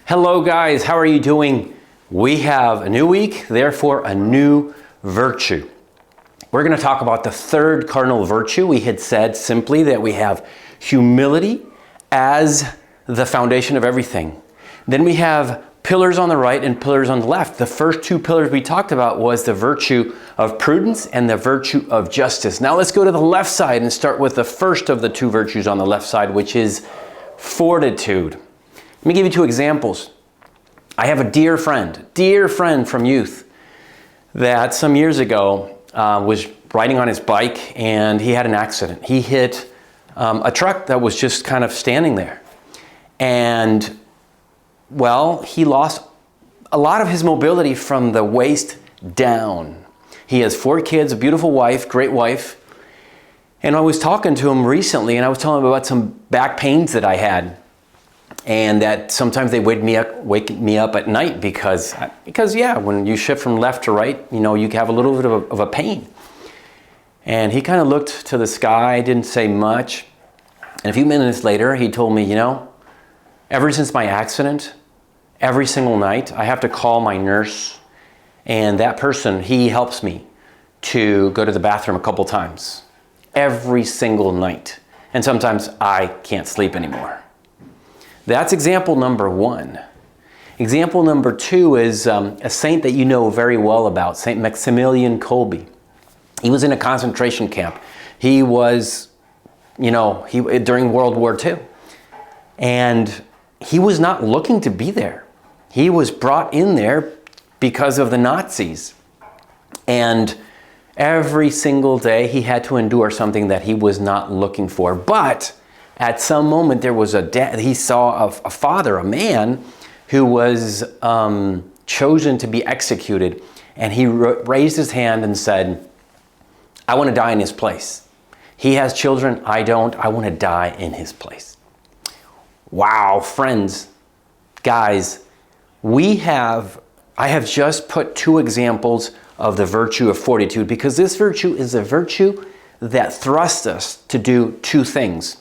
Hello guys, how are you doing? We have a new week, therefore a new virtue. We're going to talk about the third cardinal virtue. We had said simply that we have humility as the foundation of everything. Then we have pillars on the right and pillars on the left. The first two pillars we talked about was the virtue of prudence and the virtue of justice. Now let's go to the left side and start with the first of the two virtues on the left side, which is fortitude. Let me give you two examples. I have a dear friend from youth that some years ago was riding on his bike and he had an accident. He hit a truck that was just kind of standing there. And well, he lost a lot of his mobility from the waist down. He has 4 kids, a beautiful wife, great wife. And I was talking to him recently and I was telling him about some back pains that I had. And that sometimes they wake me up at night because yeah, when you shift from left to right, you know, you have a little bit of a pain. And he kind of looked to the sky, didn't say much. And a few minutes later, he told me, you know, ever since my accident, every single night, I have to call my nurse. And that person, he helps me to go to the bathroom a couple times. Every single night. And sometimes I can't sleep anymore. That's example number 1. Example number 2 is a saint that you know very well about, Saint Maximilian Colby. He was in a concentration camp. He was, during World War II. And he was not looking to be there. He was brought in there because of the Nazis. And every single day he had to endure something that he was not looking for. But at some moment, there was he saw a father, a man, who was chosen to be executed. And he raised his hand and said, I want to die in his place. He has children, I don't. I want to die in his place. Wow, friends, guys, I have just put 2 examples of the virtue of fortitude because this virtue is a virtue that thrusts us to do 2 things.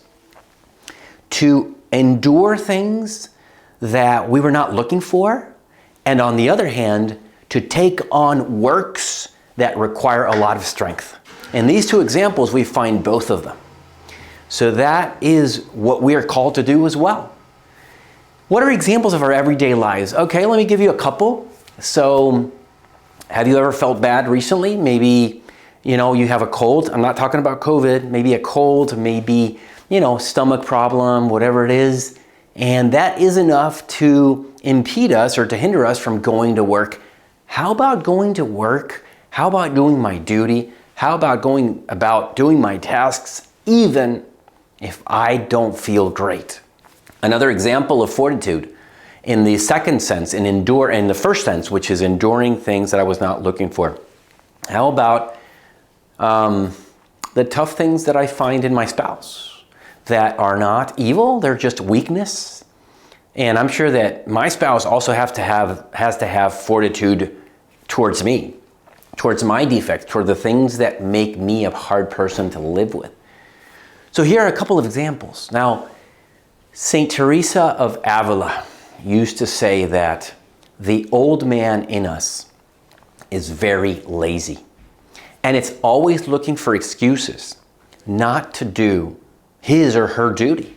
To endure things that we were not looking for, and on the other hand, to take on works that require a lot of strength. In these 2 examples, we find both of them. So that is what we are called to do as well. What are examples of our everyday lives? Okay, let me give you a couple. So, have you ever felt bad recently? Maybe, you have a cold. I'm not talking about COVID. Maybe a cold, maybe stomach problem, whatever it is. And that is enough to impede us or to hinder us from going to work. How about going to work? How about doing my duty? How about going about doing my tasks, even if I don't feel great? Another example of fortitude in the second sense, in the first sense, which is enduring things that I was not looking for. How about the tough things that I find in my spouse? That are not evil, they're just weakness. And I'm sure that my spouse also has to have fortitude towards me, towards my defects, toward the things that make me a hard person to live with. So here are a couple of examples. Now, Saint Teresa of Avila used to say that the old man in us is very lazy. And it's always looking for excuses not to do his or her duty.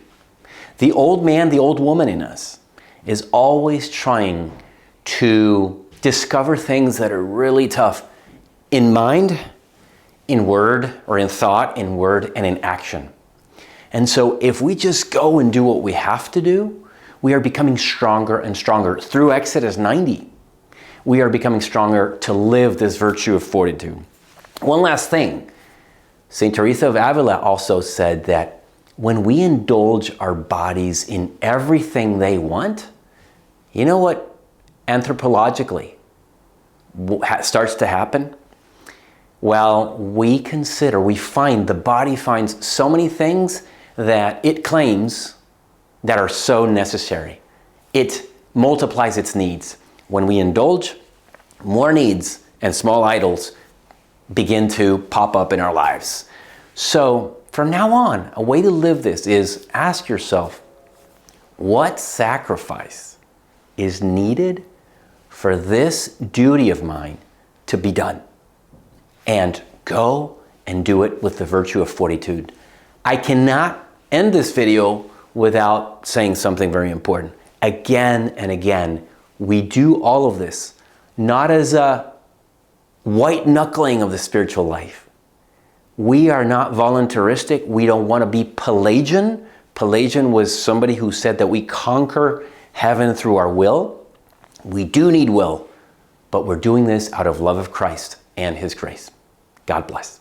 The old man, the old woman in us is always trying to discover things that are really tough in mind, in word, or in thought, in word, and in action. And so if we just go and do what we have to do, we are becoming stronger and stronger. Through Exodus 90, we are becoming stronger to live this virtue of fortitude. One last thing. Saint Teresa of Avila also said that when we indulge our bodies in everything they want, you know what anthropologically starts to happen? Well, we find the body finds so many things that it claims that are so necessary. It multiplies its needs. When we indulge, more needs and small idols begin to pop up in our lives. So, from now on, a way to live this is ask yourself, what sacrifice is needed for this duty of mine to be done. And go and do it with the virtue of fortitude. I cannot end this video without saying something very important. Again and again, we do all of this not as a white knuckling of the spiritual life. We are not voluntaristic. We don't want to be Pelagian. Pelagian was somebody who said that we conquer heaven through our will. We do need will, but we're doing this out of love of Christ and His grace. God bless.